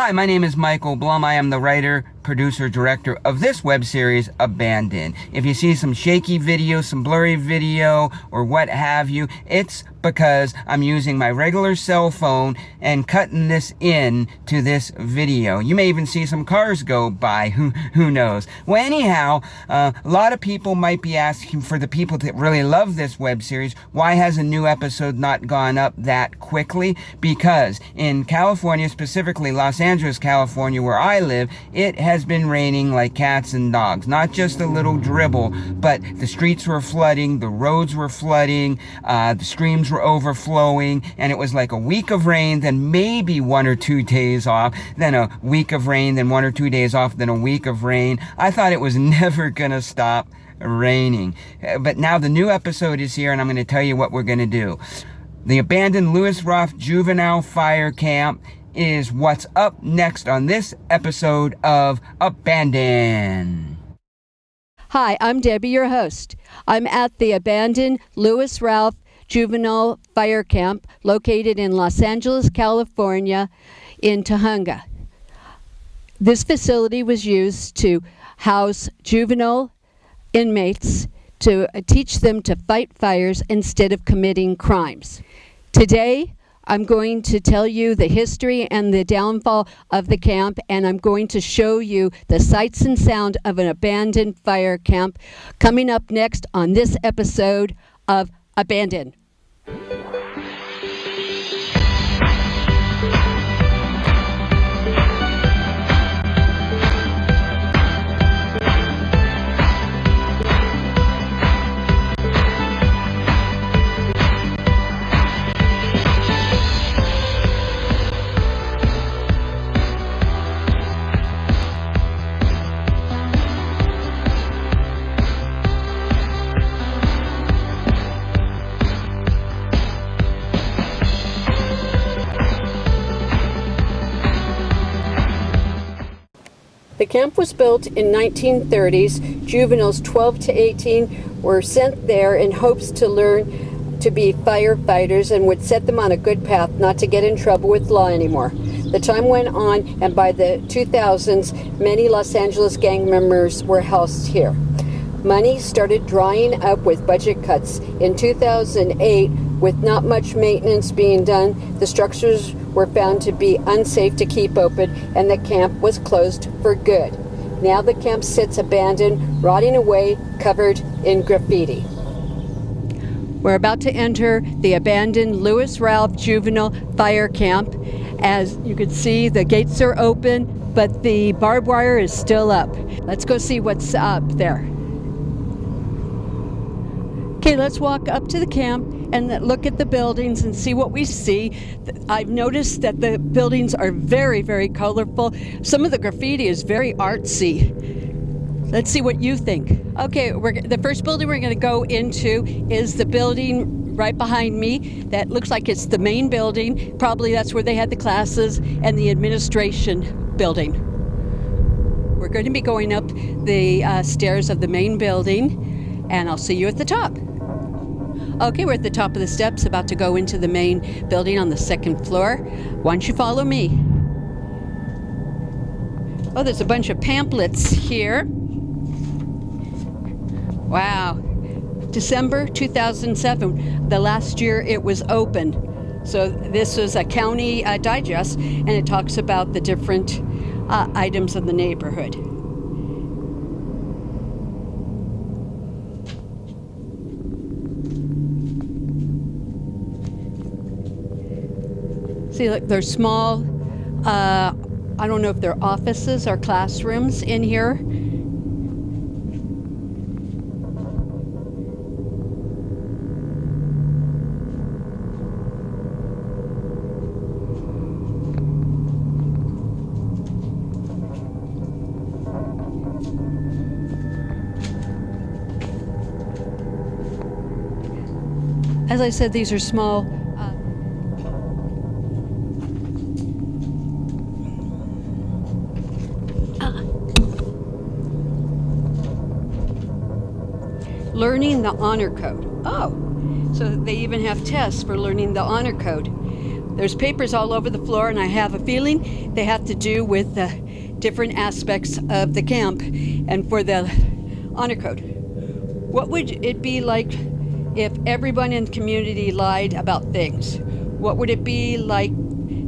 Hi, my name is Michael Blum. I am the writer, producer, director of this web series, Abandoned. If you see some shaky video, some blurry video, or what have you, it's because I'm using my regular cell phone and cutting this in to this video. You may even see some cars go by, who knows. Well, anyhow, a lot of people might be asking, for the people that really love this web series, why has a new episode not gone up that quickly? Because in California, specifically Los Angeles, California, where I live, it has been raining like cats and dogs. Not just a little dribble, but the streets were flooding, the roads were flooding, the streams were overflowing, and it was like a week of rain, then maybe 1 or 2 days off, then a week of rain, then 1 or 2 days off, then a week of rain. I thought it was never gonna stop raining. But now the new episode is here, and I'm going to tell you what we're going to do. The abandoned Routh Juvenile fire camp is what's up next on this episode of Abandoned. Hi, I'm Debbie, your host. I'm at the abandoned Routh Juvenile fire camp located in Los Angeles, California, in Tujunga. This facility was used to house juvenile inmates to teach them to fight fires instead of committing crimes. Today, I'm going to tell you the history and the downfall of the camp, and I'm going to show you the sights and sound of an abandoned fire camp coming up next on this episode of Abandoned. The camp was built in 1930s. Juveniles 12 to 18 were sent there in hopes to learn to be firefighters and would set them on a good path not to get in trouble with law anymore. The time went on, and by the 2000s, many Los Angeles gang members were housed here. Money started drying up with budget cuts. In 2008, with not much maintenance being done, the structures were found to be unsafe to keep open, and the camp was closed for good. Now the camp sits abandoned, rotting away, covered in graffiti. We're about to enter the abandoned Routh Juvenile Fire Camp. As you can see, the gates are open, but the barbed wire is still up. Let's go see what's up there. Okay, let's walk up to the camp and look at the buildings and see what we see. I've noticed that the buildings are very, very colorful. Some of the graffiti is very artsy. Let's see what you think. Okay, the first building we're going to go into is the building right behind me. That looks like it's the main building. Probably that's where they had the classes, and the administration building. We're going to be going up the stairs of the main building, and I'll see you at the top. Okay, we're at the top of the steps, about to go into the main building on the second floor. Why don't you follow me? Oh, there's a bunch of pamphlets here. Wow. December 2007, the last year it was open. So this was a county digest, and it talks about the different items in the neighborhood. See, look, there's small, I don't know if they're offices or classrooms in here. As I said, these are small learning the honor code. Oh, so they even have tests for learning the honor code. There's papers all over the floor, and I have a feeling they have to do with different aspects of the camp. And for the honor code, what would it be like if everyone in the community lied about things? What would it be like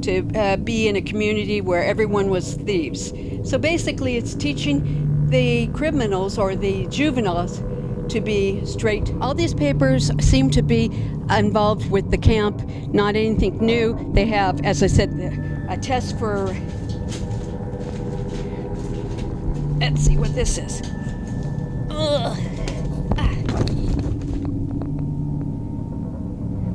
to be in a community where everyone was thieves? So basically, it's teaching the criminals or the juveniles to be straight. All these papers seem to be involved with the camp, not anything new. They have, as I said, a test for, let's see what this is.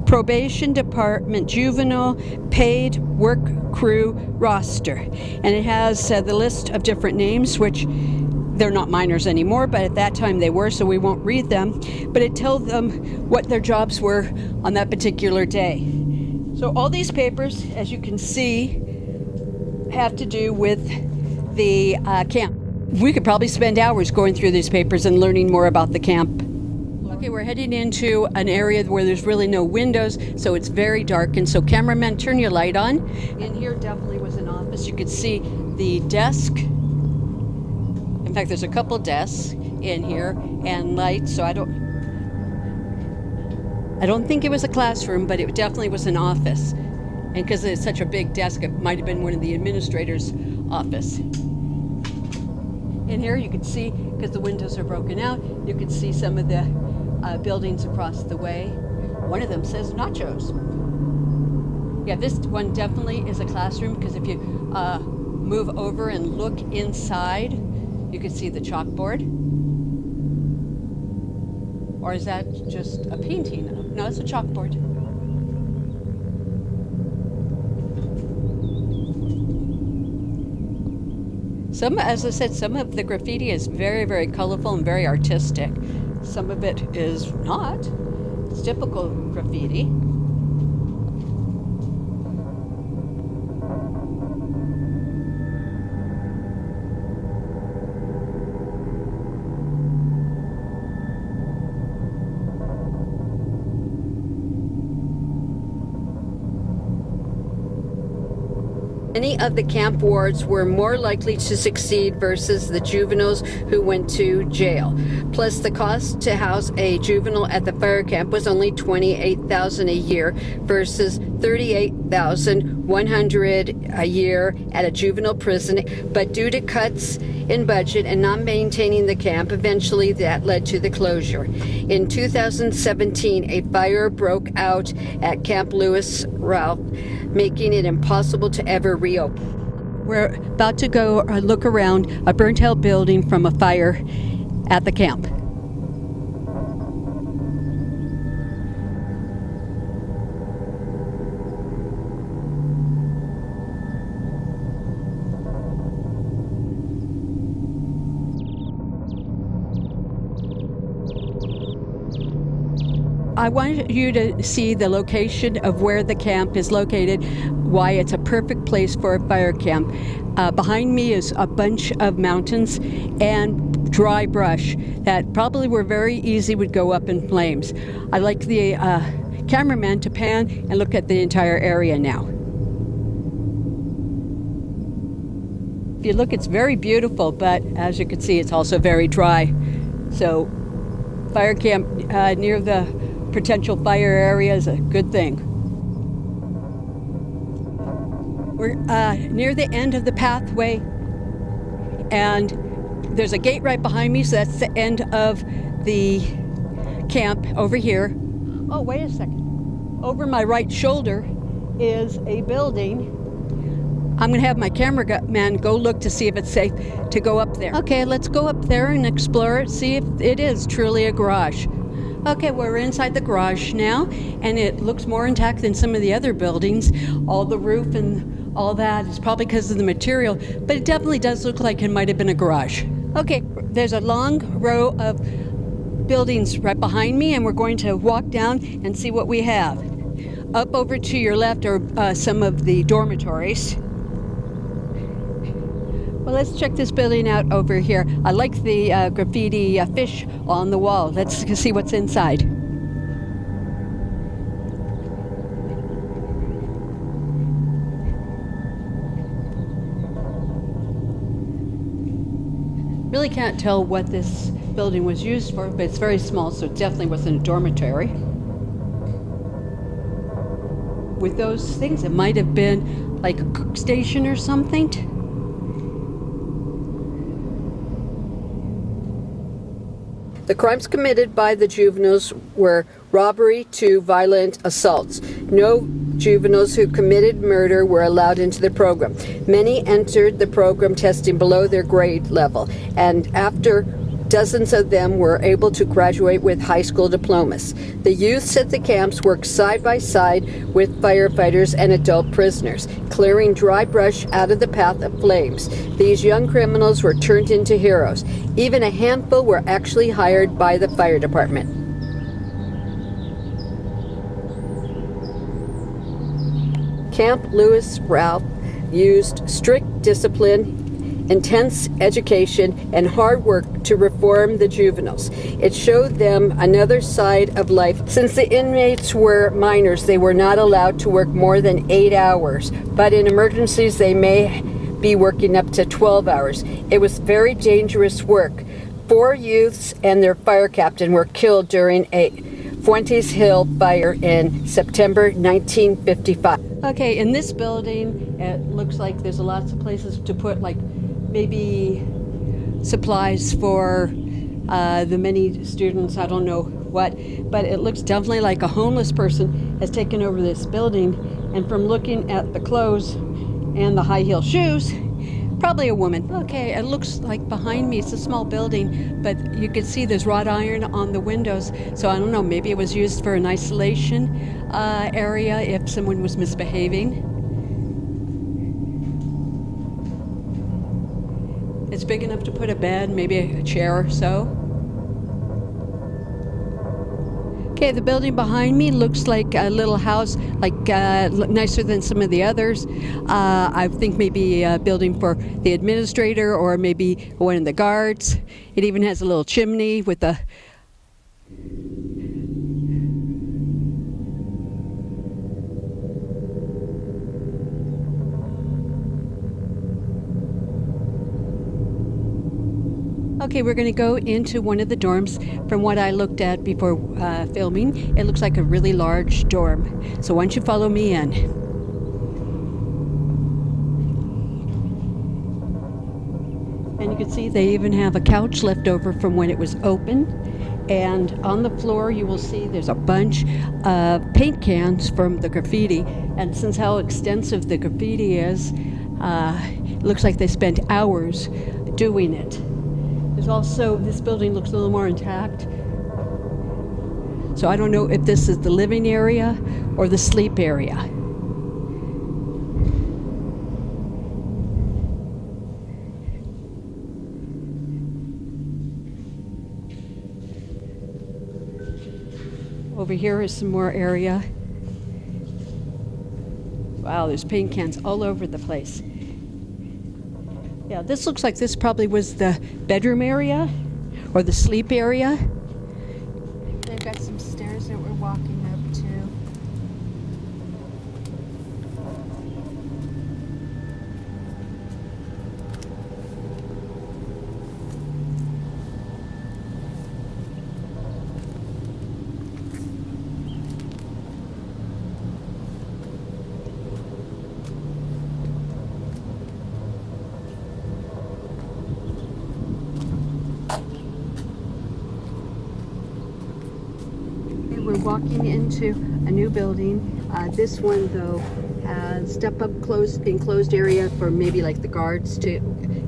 Probation Department Juvenile Paid Work Crew Roster. And it has the list of different names, which they're not minors anymore, but at that time they were, so we won't read them. But it tells them what their jobs were on that particular day. So all these papers, as you can see, have to do with the camp. We could probably spend hours going through these papers and learning more about the camp. Okay, we're heading into an area where there's really no windows, so it's very dark. And so cameraman, turn your light on. And here definitely was an office. You could see the desk. In fact, there's a couple desks in here and lights, so I don't think it was a classroom, but it definitely was an office. And because it's such a big desk, it might have been one of the administrators' office. In here you can see, because the windows are broken out, you can see some of the buildings across the way. One of them says nachos. Yeah, this one definitely is a classroom, because if you move over and look inside, you can see the chalkboard. Or is that just a painting? No, it's a chalkboard. As I said, some of the graffiti is very, very colorful and very artistic. Some of it is not. It's typical graffiti. Many of the camp wards were more likely to succeed versus the juveniles who went to jail. Plus, the cost to house a juvenile at the fire camp was only $28,000 a year versus $38,100 a year at a juvenile prison. But due to cuts in budget and not maintaining the camp, eventually that led to the closure. In 2017, a fire broke out at Camp Lewis Routh, making it impossible to ever reopen. We're about to go look around a burnt-out building from a fire at the camp. I want you to see the location of where the camp is located, why it's a perfect place for a fire camp. Behind me is a bunch of mountains and dry brush that probably were very easy, would go up in flames. I'd like the cameraman to pan and look at the entire area now. If you look, it's very beautiful, but as you can see, it's also very dry. So fire camp near the potential fire area is a good thing. We're near the end of the pathway, and there's a gate right behind me, so that's the end of the camp over here. Oh, wait a second. Over my right shoulder is a building. I'm going to have my cameraman go look to see if it's safe to go up there. Okay, let's go up there and explore it, see if it is truly a garage. Okay, we're inside the garage now, and it looks more intact than some of the other buildings. All the roof and all that is probably because of the material, but it definitely does look like it might have been a garage. Okay, there's a long row of buildings right behind me, and we're going to walk down and see what we have. Up over to your left are some of the dormitories. Well, let's check this building out over here. I like the graffiti fish on the wall. Let's see what's inside. Really can't tell what this building was used for, but it's very small, so it definitely wasn't a dormitory. With those things, it might have been like a cook station or something. The crimes committed by the juveniles were robbery to violent assaults. No juveniles who committed murder were allowed into the program. Many entered the program testing below their grade level, and after dozens of them were able to graduate with high school diplomas. The youths at the camps worked side by side with firefighters and adult prisoners, clearing dry brush out of the path of flames. These young criminals were turned into heroes. Even a handful were actually hired by the fire department. Camp Lewis Routh used strict discipline, intense education, and hard work to reform the juveniles. It showed them another side of life. Since the inmates were minors, they were not allowed to work more than 8 hours, but in emergencies they may be working up to 12 hours. It was very dangerous work. 4 youths and their fire captain were killed during a Fuentes Hill fire in September 1955. Okay, in this building, it looks like there's lots of places to put like maybe supplies for the many students, I don't know what, but it looks definitely like a homeless person has taken over this building, and from looking at the clothes and the high heel shoes, probably a woman. Okay, it looks like behind me, it's a small building, but you can see there's wrought iron on the windows, so I don't know, maybe it was used for an isolation area if someone was misbehaving. It's big enough to put a bed, maybe a chair or so. Okay, the building behind me looks like a little house, like nicer than some of the others. I think maybe a building for the administrator or maybe one of the guards. It even has a little chimney with a Okay, we're going to go into one of the dorms. From what I looked at before filming, it looks like a really large dorm. So why don't you follow me in? And you can see they even have a couch left over from when it was open. And on the floor you will see there's a bunch of paint cans from the graffiti. And since how extensive the graffiti is, it looks like they spent hours doing it. There's also, this building looks a little more intact. So I don't know if this is the living area or the sleep area. Over here is some more area. Wow, there's paint cans all over the place. Yeah, this looks like this probably was the bedroom area or the sleep area. They've got some stairs that we're walking up to. We're walking into a new building. This one, though, has step-up enclosed area for maybe like the guards to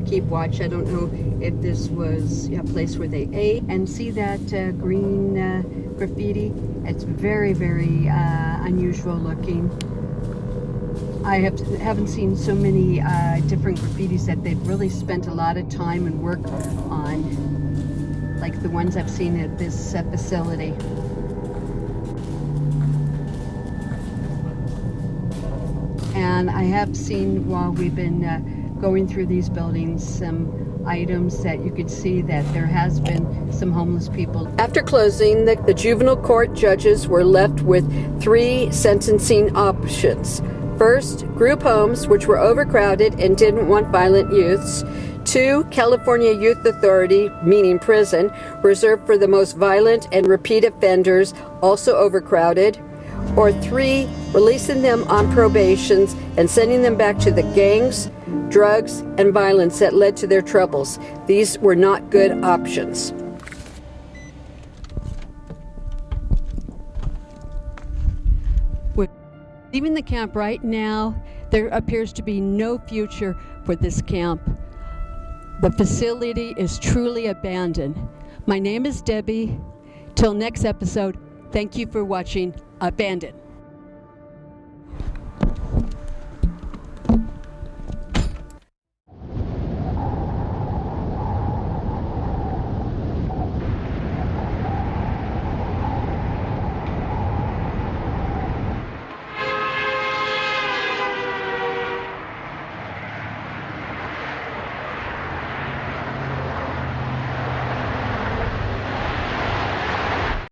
keep watch. I don't know if this was a place where they ate. And see that green graffiti? It's very, very unusual looking. I haven't seen so many different graffitis that they've really spent a lot of time and work on, like the ones I've seen at this facility. And I have seen, while we've been going through these buildings, some items that you could see that there has been some homeless people. After closing, the juvenile court judges were left with 3 sentencing options. First, group homes, which were overcrowded and didn't want violent youths. 2, California Youth Authority, meaning prison, reserved for the most violent and repeat offenders, also overcrowded. Or 3, releasing them on probations and sending them back to the gangs, drugs, and violence that led to their troubles. These were not good options. Leaving the camp right now, there appears to be no future for this camp. The facility is truly abandoned. My name is Debbie. Till next episode, thank you for watching Abandoned.